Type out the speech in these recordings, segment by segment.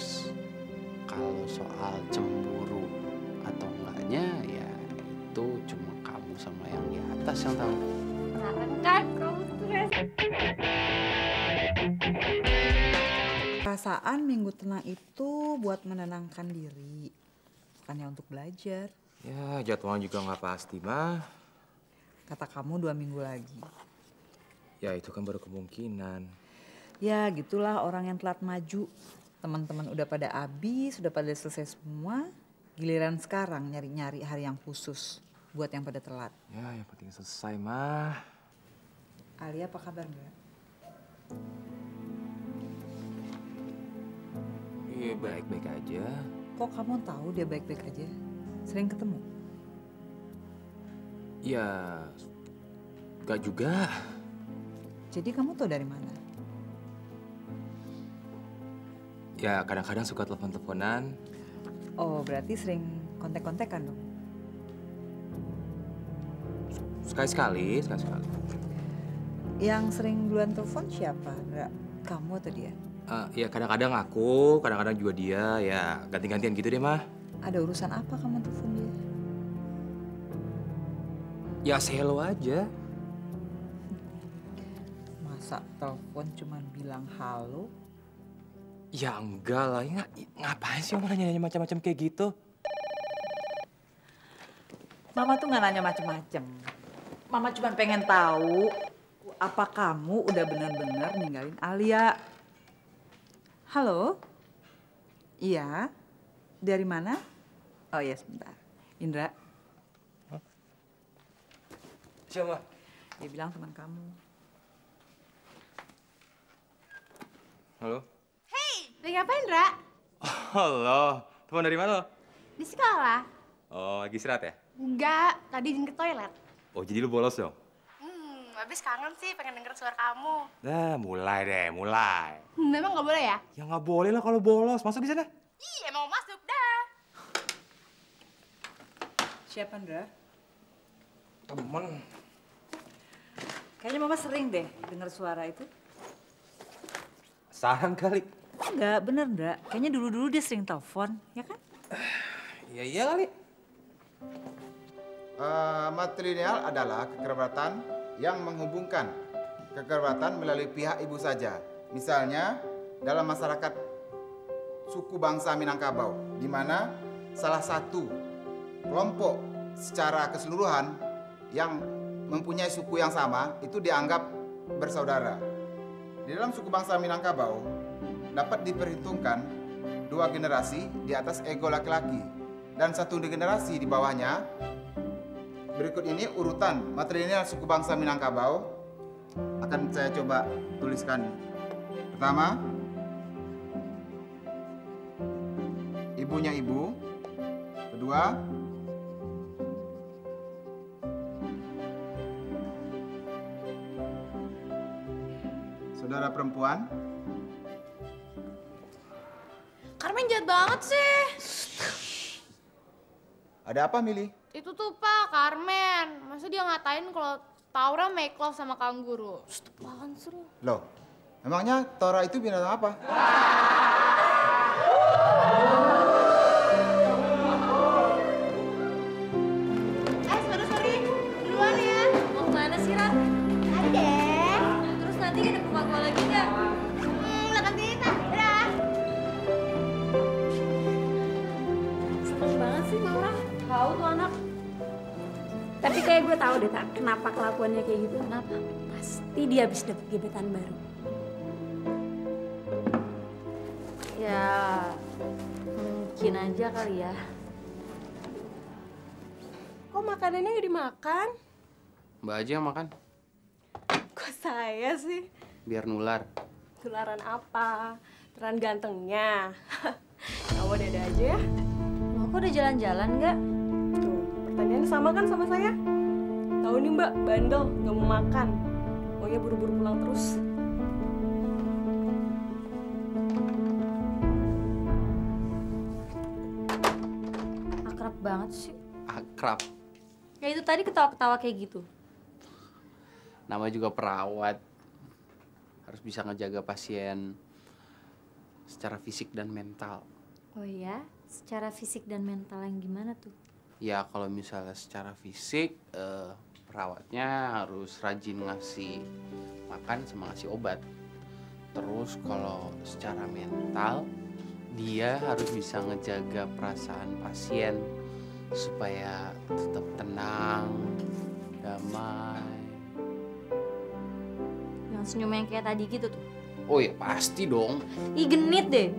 Terus kalau soal cemburu atau enggaknya ya itu cuma kamu sama yang di atas yang tahu. Sekarang kan kamu stres. Perasaan minggu tenang itu buat menenangkan diri, bukannya untuk belajar. Ya, jadwalnya juga nggak pasti, mah. Kata kamu 2 minggu lagi. Ya, itu kan baru kemungkinan. Ya gitulah orang yang telat maju. Teman-teman udah pada habis, sudah pada selesai semua. Giliran sekarang nyari-nyari hari yang khusus buat yang pada telat. Ya, yang penting selesai, mah. Alia apa kabar enggak? Iya, baik-baik aja. Kok kamu tahu dia baik-baik aja? Sering ketemu? Ya, gak juga. Jadi kamu tahu dari mana? Ya, kadang-kadang suka telepon-teleponan. Oh, berarti sering kontak-kontakan dong? Sekali-sekali. Yang sering duluan telepon siapa? Enggak, kamu atau dia? Ya, kadang-kadang aku, kadang-kadang juga dia. Ya, ganti-gantian gitu deh, mah. Ada urusan apa kamu telepon dia? Ya, say hello aja. Masa telepon cuman bilang halo? Ya, enggak lah. Ya, ngapain sih orang nanya-nanya macam-macam kayak gitu? Mama tuh nggak nanya macem-macem. Mama cuma pengen tahu apa kamu udah benar-benar ninggalin Alia. Halo? Iya? Dari mana? Oh iya sebentar. Indra, Siapa? dia bilang teman kamu. Halo? Lagi ngapain, Ra? Halo. Teman dari mana lo? Di sekolah? Oh, lagi istirahat ya? Enggak, tadi izin ke toilet. Oh, jadi lu bolos dong? Habis kangen sih pengen denger suara kamu. Nah, mulai deh, mulai. Memang nggak boleh ya? Ya nggak boleh lah kalau bolos. Masuk di sana. Iya, emang mau masuk dah. Siapa Indra? Temen. Kayaknya Mama sering deh dengar suara itu. Saran kali. Enggak, bener Indra. Kayaknya dulu-dulu dia sering telepon, ya kan? Ya iya kali. Matrilineal adalah kekerabatan yang menghubungkan kekerabatan melalui pihak ibu saja. Misalnya dalam masyarakat suku bangsa Minangkabau, di mana salah satu kelompok secara keseluruhan yang mempunyai suku yang sama itu dianggap bersaudara. Di dalam suku bangsa Minangkabau dapat diperhitungkan 2 generasi di atas ego laki-laki dan 1 generasi di bawahnya. Berikut ini urutan matrilineal suku bangsa Minangkabau akan saya coba tuliskan. Pertama, ibunya ibu. Kedua, saudara perempuan. Carmen jahat banget sih. Ada apa, Mili? Itu tuh Pak, Carmen. Masa dia ngatain kalau Taura make love sama Kang Guru? Apaan sih lu? Loh, emangnya Tora itu binatang apa? Sorry. Duluan ya. Mau kemana sih, Ran? Ada. Terus nanti kita ke rumah gua lagi nggak? Lakan Tita. Dadah. Seneng banget sih Maura. Tahu tuh anak. Tapi kayak gue tahu deh, Tak, kenapa kelakuannya kayak gitu. Kenapa? Pasti dia habis dapet gebetan baru. Ya, mungkin aja kali ya. Kok makanannya nggak dimakan? Mbak aja yang makan, Kok saya sih? biar nular. Tularan apa? Tularan gantengnya. Kamu ada aja ya? Lo kok udah jalan-jalan nggak? Tuh, pertanyaannya sama kan sama saya? Tahu nih Mbak, bandel, nggak mau makan. Maunya buru-buru pulang terus. Akrab banget sih. Akrab. Ya itu tadi ketawa-ketawa kayak gitu. Nama juga perawat. Harus bisa ngejaga pasien secara fisik dan mental. Oh iya, secara fisik dan mental yang gimana tuh? Ya kalau misalnya secara fisik, perawatnya harus rajin ngasih makan sama ngasih obat. Terus kalau secara mental, dia harus bisa ngejaga perasaan pasien supaya tetap tenang, damai. Yang senyum yang kayak tadi gitu tuh. Oh ya pasti dong. Ih genit deh.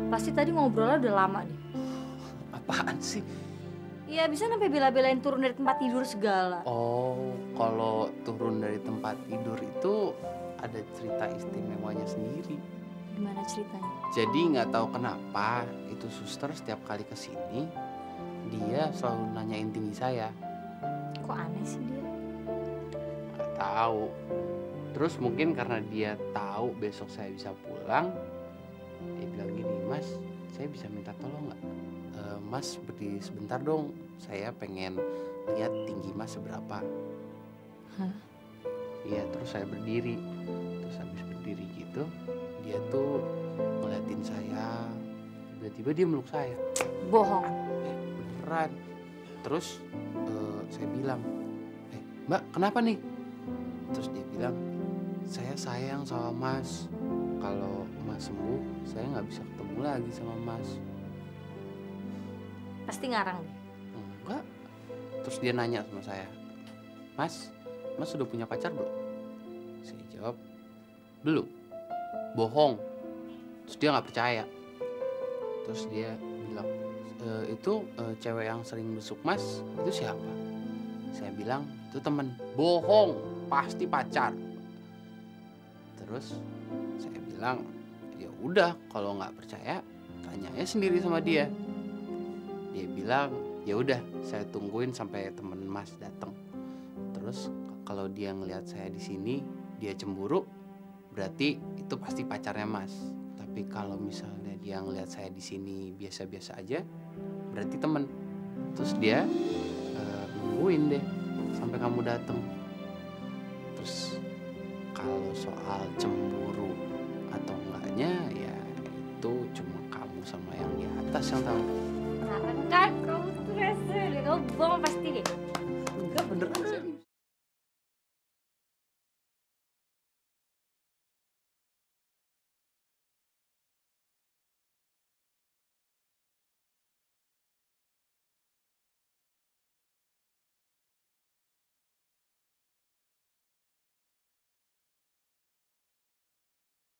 Pasti tadi ngobrolnya udah lama deh. Apaan sih? Iya bisa sampai bela-belain turun dari tempat tidur segala. Oh, kalau turun dari tempat tidur itu ada cerita istimewanya sendiri. Gimana ceritanya? Jadi nggak tahu kenapa itu suster setiap kali kesini dia selalu nanyain tinggi saya. Kok aneh sih dia? Nggak tahu. Terus mungkin karena dia tahu besok saya bisa pulang, dia bilang gini, Mas, saya bisa minta tolong nggak? Mas berdiri sebentar dong, saya pengen lihat tinggi Mas seberapa. Hah? Iya, terus saya berdiri. Terus habis berdiri gitu, dia tuh ngeliatin saya. Tiba-tiba dia meluk saya. Bohong. Beneran. Terus saya bilang, Mbak kenapa nih? Terus dia bilang, saya sayang sama Mas. Kalau Mas sembuh, saya nggak bisa ketemu lagi sama Mas. Pasti ngarang deh. Enggak. Terus dia nanya sama saya, Mas sudah punya pacar belum? Saya jawab, belum. Bohong. Terus dia nggak percaya. Terus dia bilang, itu cewek yang sering besuk Mas itu siapa? Saya bilang, itu temen. Bohong, pasti pacar. Terus saya bilang, ya udah kalau nggak percaya tanyanya sendiri sama dia. Dia bilang, ya udah saya tungguin sampai temen Mas datang. Terus kalau dia ngelihat saya di sini dia cemburu, berarti itu pasti pacarnya Mas. Tapi kalau misalnya dia ngelihat saya di sini biasa-biasa aja, berarti temen. Terus dia nungguin deh sampai kamu datang. Terus kalau soal cemburu atau enggaknya ya itu cuma kamu sama yang di atas yang tahu. Ngarang kan? Kamu tuh rese deh. Kamu bohong pasti